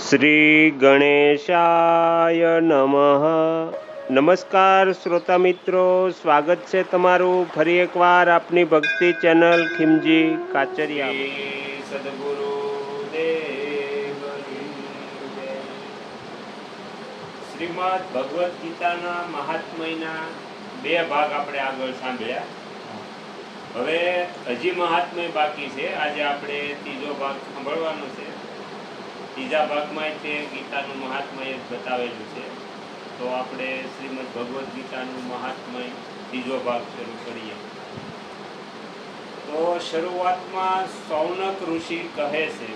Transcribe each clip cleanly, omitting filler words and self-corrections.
શ્રી ગણેશાય નમઃ. નમસ્કાર શ્રોતા મિત્રો, સ્વાગત છે તમારું ફરી એકવાર આપની ભક્તિ ચેનલ ખીમજી કાચરિયા. સદગુરુ શ્રીમદ ભગવદ્ ગીતાના મહાત્મ્યના બે ભાગ આપણે આગળ સાંભળ્યા. હવે હજી મહાત્મ્ય બાકી છે. આજે આપણે ત્રીજો ભાગ સાંભળવાનો છે. ત્રીજા ભાગમાં તે ગીતાનું મહાત્મ્ય બતાવેલું છે. તો આપણે શ્રીમદ ભગવદ્ ગીતાનું મહાત્મ્ય ત્રીજો ભાગ શરૂ કરીએ. તો શરૂઆતમાં સૌનક ઋષિ કહે છે,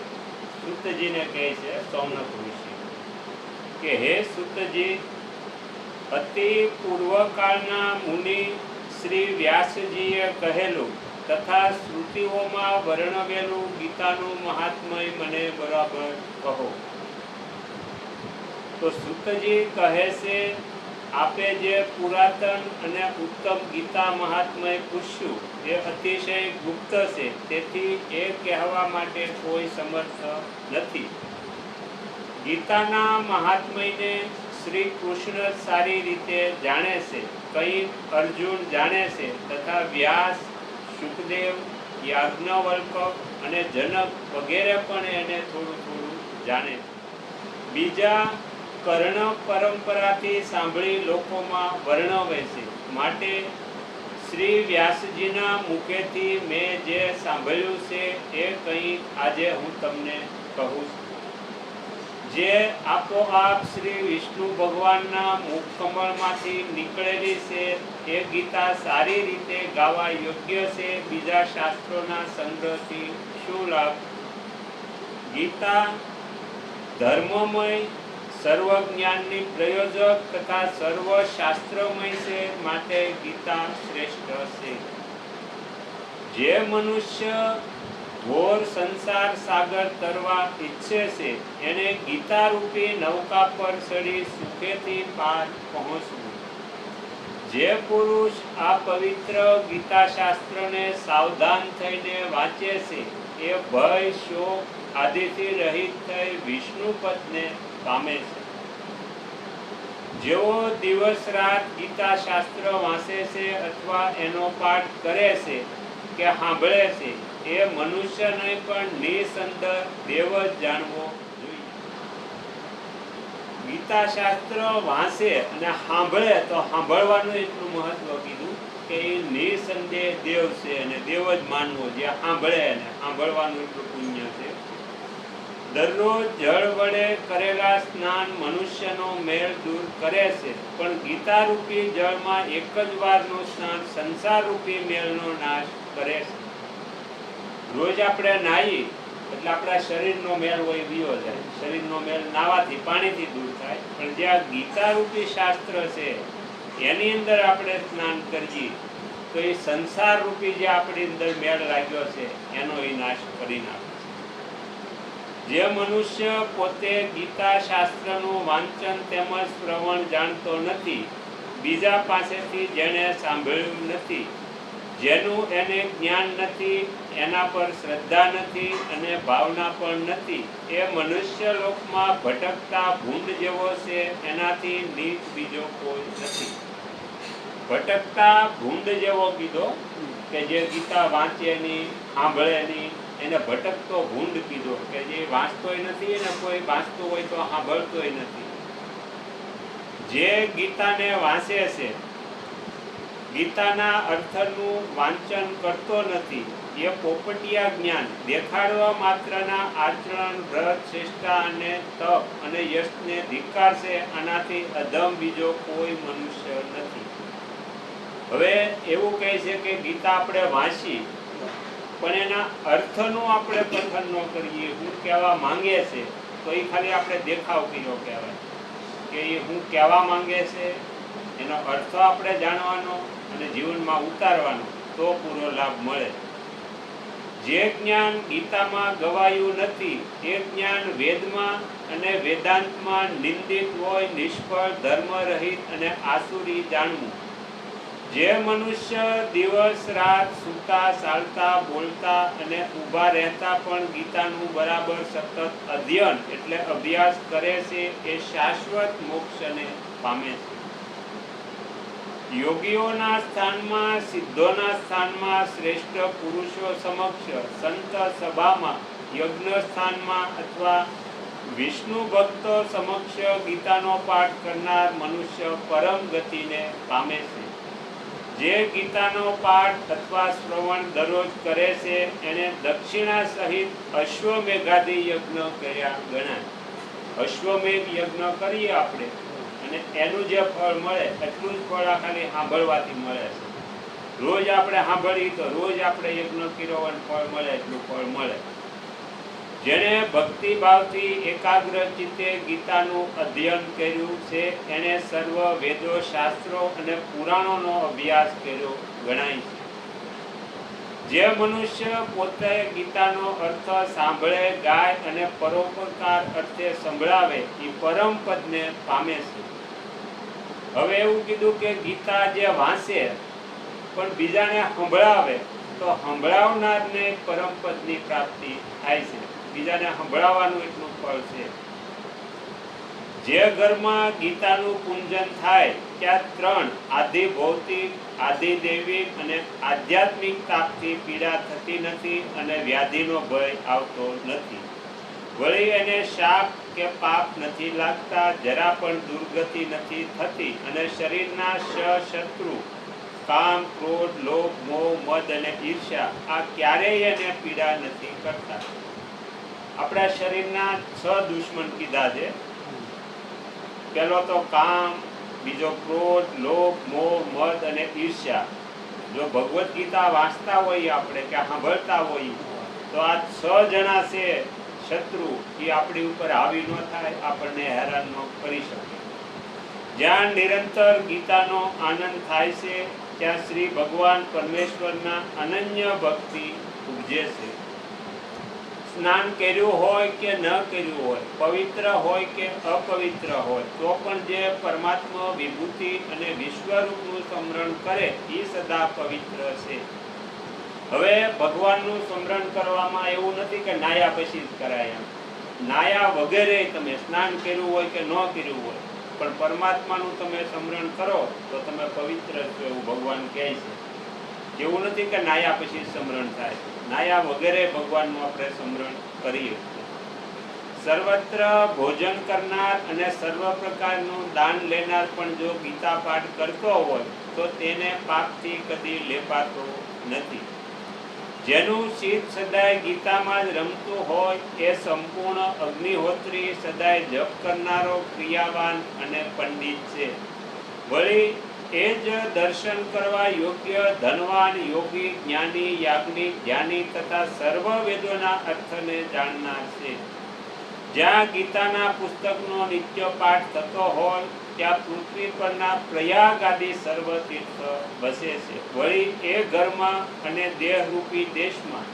સૂતજીને કહે છે સૌનક ઋષિ કે હે સૂતજી, અતિ પૂર્વકાળના મુનિ શ્રી વ્યાસજીએ કહેલું તથા શ્રુતિઓમાં વર્ણવેલું ગીતાનું મહાત્મ્ય મને બરાબર કહો. તો સૂતજી કહે છે, આપે જે પુરાતન અને ઉત્તમ ગીતા મહાત્મ્ય પૂછ્યું એ અતિશય ગુપ્ત છે, તેથી એ કહેવા માટે કોઈ સમર્થ નથી. ગીતાના મહાત્મ્યને શ્રી કૃષ્ણ સારી રીતે જાણે છે, કંઈક અર્જુન જાણે છે, તથા વ્યાસ, સુખદેવ, યાજ્ઞવલ્ક અને જનક વગેરે પણ એને થોડું થોડું જાણે છે. બીજા કર્ણ પરંપરાથી સાંભળી લોકોમાં વર્ણવે છે. માટે શ્રી વ્યાસજીના મુખેથી મેં જે સાંભળ્યું છે એ કંઈક આજે હું તમને કહું છું. જે આપોઆપ શ્રી વિષ્ણુ ભગવાનના મુખ કમળમાંથી નીકળેલી છે એ ગીતા સારી રીતે ગાવા યોગ્ય છે. બીજા શાસ્ત્રોના સંગ્રહથી શું લાભ? ગીતા ધર્મમય, સર્વજ્ઞાનની પ્રયોજક તથા સર્વ શાસ્ત્રમય છે. માટે ગીતા શ્રેષ્ઠ છે. જે મનુષ્ય ઘોર સંસાર સાગર તરવા ઈચ્છે છે એને ગીતા રૂપી નૌકા પર ચડી સુખેથી પાર પહોંચવું. જે પુરુષ આ પવિત્ર ગીતા શાસ્ત્રને સાવધાન થઈને વાંચે છે એ ભય, શોક આદિથી રહિત થઈ વિષ્ણુ પદને પામે છે. જેઓ દિવસ રાત ગીતા શાસ્ત્ર વાંચે છે અથવા એનો પાઠ કરે છે કે સાંભળે છે એ મનુષ્યને પણ નિસંદેહ દેવ જ જાણવો જોઈએ. ગીતા શાસ્ત્ર વાંચે અને સાંભળે તો સાંભળવાનું એટલું મહત્વ કીધું કે એ નિસંદેહ દેવ છે અને દેવ જ માનવો. જે સાંભળે અને સાંભળવાનું એટલું પુણ્ય છે. દરરોજ જળ વડે કરેલા સ્નાન મનુષ્યનો મેલ દૂર કરે છે, પણ ગીતા રૂપી જળમાં એક જ વારનું સ્નાન સંસાર રૂપી મેલનો નાશ કરે છે. રોજ આપણે નાહી એટલે આપણા શરીરનો મેલ હોય વિયો જાય. શરીરનો મેલ નાવાથી, પાણીથી દૂર થાય. પણ જે આ ગીતા રૂપી શાસ્ત્ર છે એની અંદર આપણે સ્નાન કરીએ તો એ સંસાર રૂપી જે આપણી અંદર મેળ લાગ્યો છે એનો એ નાશ કરી નાખે. જે મનુષ્ય પોતે ગીતા શાસ્ત્રનું વાંચન તેમજ શ્રવણ જાણતો નથી, બીજા પાસેથી જેને સાંભળ્યું નથી, જેનું એને જ્ઞાન નથી, એના પર શ્રદ્ધા નથી અને ભાવના પણ નથી, એ મનુષ્ય લોકમાં ભટકતા ભૂંડ જેવો છે. એનાથી નીચ બીજો કોઈ નથી. ભટકતા ભૂંડ જેવો કીધો કે જે ગીતા વાંચે નહીં, સાંભળે નહીં, એને ભટકતો ભૂંડ કીધો કે જે વાંચતોય નથી અને કોઈ વાંચતું હોય તો સાંભળતોય નથી. જે ગીતાને વાંચે છે, ગીતાના અર્થનું વાંચન કરતો નથી, એ પોપટિયા જ્ઞાન દેખાડવા માત્રના આચરણ, વ્રત, ચેષ્ટા અને તપ અને યશને ધિક્કારશે. આનાથી અધમ બીજો કોઈ મનુષ્ય નથી. હવે એવું કહે છે કે ગીતા આપણે વાંચી પણ એના અર્થનું આપણે કથન ન કરીએ. હું કહેવા માંગે છે તો એ ખાલી આપણે દેખાવ કર્યો કહેવાય કે એ હું કહેવા માંગે છે, એનો અર્થ આપણે જાણવાનો અને જીવનમાં ઉતારવાનો તો પૂરો લાભ મળે. જે જ્ઞાન ગીતામાં ગવાયું નથી એ જ્ઞાન વેદમાં અને વેદાંતમાં નિંદિત હોય, નિષ્ફળ, ધર્મરહિત અને આસુરી જાણવું. જે મનુષ્ય દિવસ રાત સૂતા ચાલતા બોલતા અને ઊભા રહેતા પણ ગીતાનું બરાબર સતત અધ્યયન એટલે અભ્યાસ કરે છે એ શાશ્વત મોક્ષને પામે છે. યોગીઓના સ્થાનમાં, સિદ્ધોના સ્થાનમાં, શ્રેષ્ઠ પુરુષો સમક્ષ, સંત સભામાં, યજ્ઞ સ્થાનમાં અથવા વિષ્ણુ ભક્તો સમક્ષ ગીતાનો પાઠ કરનાર મનુષ્ય પરમ ગતિને પામે છે. જે ગીતાનો પાઠ અથવા શ્રવણ દરરોજ કરે છે એને દક્ષિણા સહિત અશ્વમેઘાદી યજ્ઞ કર્યા ગણાય. અશ્વમેઘ યજ્ઞ કરીએ આપણે અને એનું જે ફળ મળે એટલું જ ફળ ખાલી સાંભળવાથી મળે છે. રોજ આપણે સાંભળીએ તો રોજ આપણે યજ્ઞ કર્યો અને ફળ મળે એટલું ફળ મળે. જેણે ભક્તિભાવથી એકાગ્ર ચિત્તે ગીતાનું અધ્યયન કર્યું છે એને સર્વ વેદો, શાસ્ત્રો અને પુરાણોનો અભ્યાસ કર્યો ગણાય છે. જે મનુષ્ય પોતે ગીતાનો અર્થ સાંભળે, ગાય અને પરોપકાર અર્થે સંભળાવે એ પરમ પદને પામે છે. હવે એવું કીધું કે ગીતા જે વાંચે પણ બીજાને સંભળાવે તો સંભળાવનારને પરમ પદની પ્રાપ્તિ થાય છે. બીજાને સંભળાવવાનું એટલું ફળ છે. જે ઘરમાં ગીતાનું પૂજન થાય ત્યાં 3 આદિ ભૌતિક, આદિ દૈવિક અને આધ્યાત્મિક તાપથી પીડા થતી નથી અને વ્યાધિનો ભય આવતો નથી. વળી એને શાપ કે પાપ નથી લાગતા, જરા પણ દુર્ગતિ નથી થતી અને શરીરના શત્રુ કામ, ક્રોધ, લોભ, મોહ, મદ અને ઈર્ષ્યા આ ક્યારેય એને પીડા નથી કરતા. આપણા શરીરના 6 દુશ્મન કીધા છે. પહેલો તો કામ, બીજો ક્રોધ, લોભ, મોહ, મદ અને ઈર્ષ્યા. જો ભગવદ્ ગીતા વાંચતા હોઈએ આપણે કે સાંભળતા હોઈએ તો આ 6 જણા છે શત્રુ એ આપણી ઉપર હાવી ન થાય, આપણને હેરાન ન કરી શકે. જ્યાં નિરંતર ગીતાનો આનંદ થાય છે ત્યાં શ્રી ભગવાન પરમેશ્વરના અનન્ય ભક્તિ ઉપજે છે. સ્નાન કર્યું હોય કે ન કર્યું હોય, પવિત્ર હોય કે અપવિત્ર હોય, તો પણ જે પરમાત્મા વિભૂતિ અને વિશ્વરૂપનું સ્મરણ કરે એ સદા પવિત્ર છે. હવે ભગવાનનું સ્મરણ કરવામાં એવું નથી કે નાયા પછી જ કરાય. નાયા વગેરે તમે સ્નાન કર્યું હોય કે ન કર્યું હોય પણ પરમાત્માનું તમે સ્મરણ કરો તો તમે પવિત્ર છો એવું ભગવાન કહે છે. એવું નથી કે નાયા પછી સ્મરણ થાય. નાયા વગેરે ભગવાનનું આપણે સ્મરણ કરીએ. સર્વત્ર ભોજન કરનાર અને સર્વ પ્રકારનું દાન લેનાર પણ જો ગીતા પાઠ કરતો હોય તો તેને પાપથી કદી લેપાતો નથી. જેનું ચિત્ત સદાય ગીતામાં જ રમતું હોય એ સંપૂર્ણ અગ્નિહોત્રી, સદાય જપ કરનારો, ક્રિયાવાન અને પંડિત છે. વળી એ જ દર્શન કરવા યોગ્ય, ધનવાન, યોગી, જ્ઞાની, યાજ્ઞિક, ધ્યાની તથા સર્વ વેદોના અર્થને જાણનાર છે. જ્યાં ગીતાના પુસ્તકનો નિત્ય પાઠ થતો હોય ત્યાં પૃથ્વી પરના પ્રયાગ આદિ સર્વ તીર્થ વસે છે. વળી એ ઘરમાં અને દેહરૂપી દેશમાં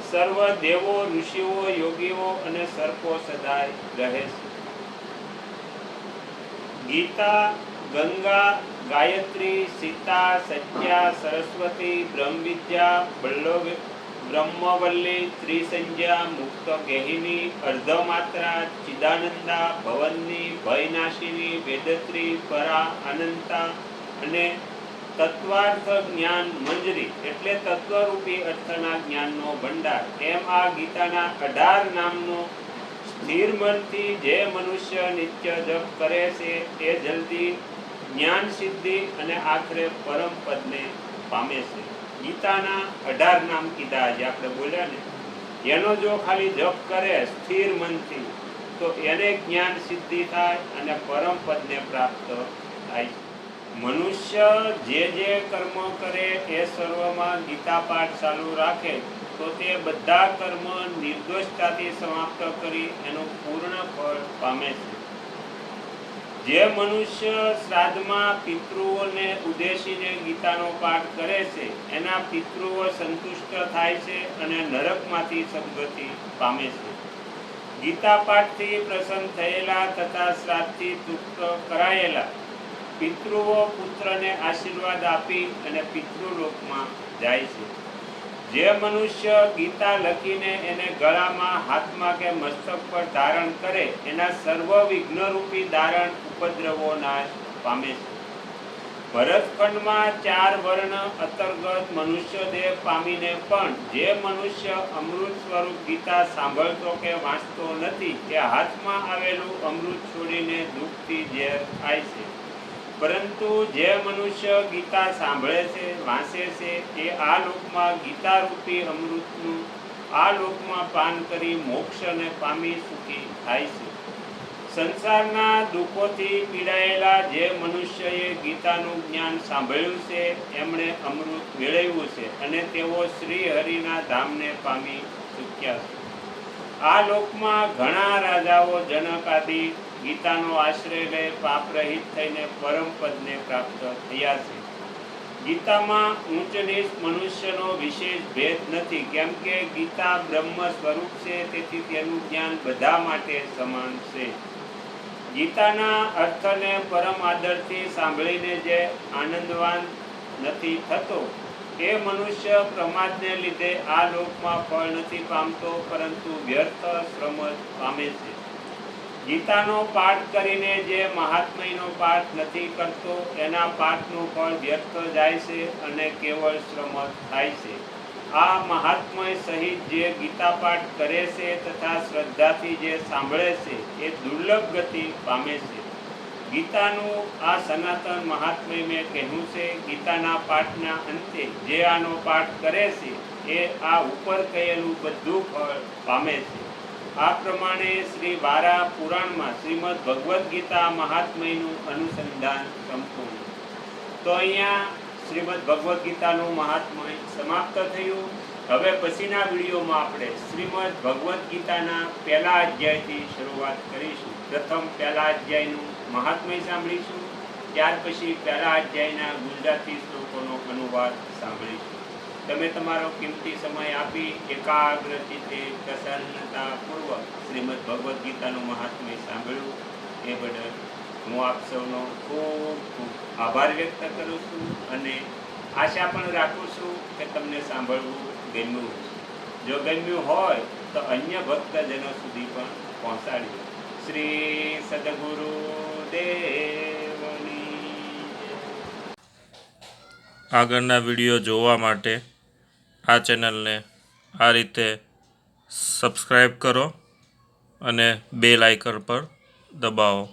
સર્વ દેવો, ઋષિઓ, યોગીઓ અને સર્પો સદાય રહે છે. ગીતા, ગંગા, ગાયત્રી, સીતા, સત્યા, સરસ્વતી, બ્રહ્મવિદ્યા, બ્રહ્મવલ્લી, ત્રિસંજ્ઞા, મુક્ત ગેહિની, અર્ધમાત્રા, ચિદાનંદા, ભવનની, ભયનાશિની, વેદત્રી, પરા, અનંતા અને તત્વાર્થ જ્ઞાન મંજરી એટલે તત્વરૂપી અર્થના જ્ઞાનનો ભંડાર. એમ આ ગીતાના 18 નામનો સ્થિર મનથી જે મનુષ્ય નિત્ય જપ કરે છે એ જલ્દી જ્ઞાન સિદ્ધિ અને આખરે પરમ પદને પામે છે. ગીતાના 18 નામ કીધા જે આપણે બોલ્યા ને, એનો જો ખાલી જપ કરે સ્થિર મનથી તો એને જ્ઞાન સિદ્ધિ થાય અને પરમ પદને પ્રાપ્ત થાય. મનુષ્ય જે કર્મ કરે એ સર્વમાં ગીતા પાઠ ચાલુ રાખે તો તે બધા કર્મ નિર્દોષતાથી સમાપ્ત કરી એનું પૂર્ણ ફળ પામે છે. જે મનુષ્ય શ્રાદ્ધમાં પિતૃઓને ઉદ્દેશીને ગીતાનો પાઠ કરે છે એના પિતૃઓ સંતુષ્ટ થાય છે અને નરકમાંથી સદગતિ પામે છે. ગીતા પાઠથી પ્રસન્ન થયેલા તથા શ્રાદ્ધથી તૃપ્ત કરાયેલા પિતૃઓ પુત્રને આશીર્વાદ આપી અને પિતૃલોકમાં જાય છે. જે મનુષ્ય ગીતા લખીને એને ગળામાં, હાથમાં કે મસ્તક પર ધારણ કરે, એના સર્વ વિઘ્નરૂપી દારણ ઉપદ્રવો નાશ પામે છે. ભરતખંડમાં 4 વર્ણ અંતર્ગત મનુષ્ય દેહ પામીને પણ જે મનુષ્ય અમૃત સ્વરૂપ ગીતા સાંભળતો કે વાંચતો નથી, તે હાથમાં આવેલું અમૃત છોડીને દુઃખથી ઝેર ખાય છે. પરંતુ જે મનુષ્ય ગીતા સાંભળે છે, વાંચે છે, તે આ લોકમાં ગીતારૂપી અમૃતનું આ લોકમાં પાન કરી મોક્ષને પામી સુખી થાય છે. સંસારના દુઃખોથી પીડાયેલા જે મનુષ્યએ ગીતાનું જ્ઞાન સાંભળ્યું છે, એમણે અમૃત મેળવ્યું છે અને તેઓ શ્રી હરિના ધામને પામી ચૂક્યા છે. આ લોકમાં ઘણા રાજાઓ જનક આદિ ગીતાનો આશ્રય લઈ પાપરહિત થઈને પરમપદને પ્રાપ્ત થયા છે. ગીતામાં ઊંચ નીચ મનુષ્યનો વિશેષ ભેદ નથી, કેમ કે ગીતા બ્રહ્મ સ્વરૂપ છે, તેથી તેનું જ્ઞાન બધા માટે સમાન છે. ગીતાના અર્થને પરમ આદરથી સાંભળીને જે આનંદવાન નથી થતો, એ મનુષ્ય પ્રમાદને લીધે આ લોકમાં ફળ નથી પામતો, પરંતુ વ્યર્થ શ્રમ પામે છે. ગીતાનો પાઠ કરીને જે મહાત્મયનો પાઠ નથી કરતો, એના પાઠનું ફળ વ્યર્થ જાય છે અને કેવળ શ્રમ થાય છે. આ મહાત્મય સહિત જે ગીતા પાઠ કરે છે તથા શ્રદ્ધાથી જે સાંભળે છે, એ દુર્લભ ગતિ પામે છે. ગીતાનું આ સનાતન મહાત્મય મેં કહ્યું છે. ગીતાના પાઠના અંતે જે આનો પાઠ કરે છે, એ આ ઉપર કહેલું બધું ફળ પામે છે. આ પ્રમાણે શ્રી વારા પુરાણમાં શ્રીમદ ભગવદ્ ગીતા મહાત્મયનું અનુસંધાન સંપૂર્ણ. તો અહીંયા શ્રીમદ ભગવદ્ ગીતાનું મહાત્મય સમાપ્ત થયું. હવે પછીના વિડીયોમાં આપણે શ્રીમદ ભગવદ્ ગીતાના પહેલા અધ્યાયથી શરૂઆત કરીશું. પ્રથમ પહેલા અધ્યાયનું મહાત્મય સાંભળીશું, ત્યાર પછી પહેલા અધ્યાયના ગુજરાતી શ્લોકોનો અનુવાદ સાંભળીશું. તમે તમારો કિંમતી સમય આપી એકાગ્ર ચિત્તે પ્રસન્નતાપૂર્વક શ્રીમદ ભગવદ્ ગીતાનું મહાત્મય સાંભળ્યું, એ બદલ હું આપ સૌનો ખૂબ ખૂબ આભાર વ્યક્ત કરું છું અને આશા પણ રાખું છું કે તમને સાંભળવું ગમ્યું. જો ગમ્યું હોય તો અન્ય ભક્તજનો સુધી પણ પહોંચાડ્યું. શ્રી સદગુરુ દેવની. આગળના વિડીયો જોવા માટે આ ચેનલને આ રીતે સબસ્ક્રાઈબ કરો અને બેલ આઇકન પર દબાવો.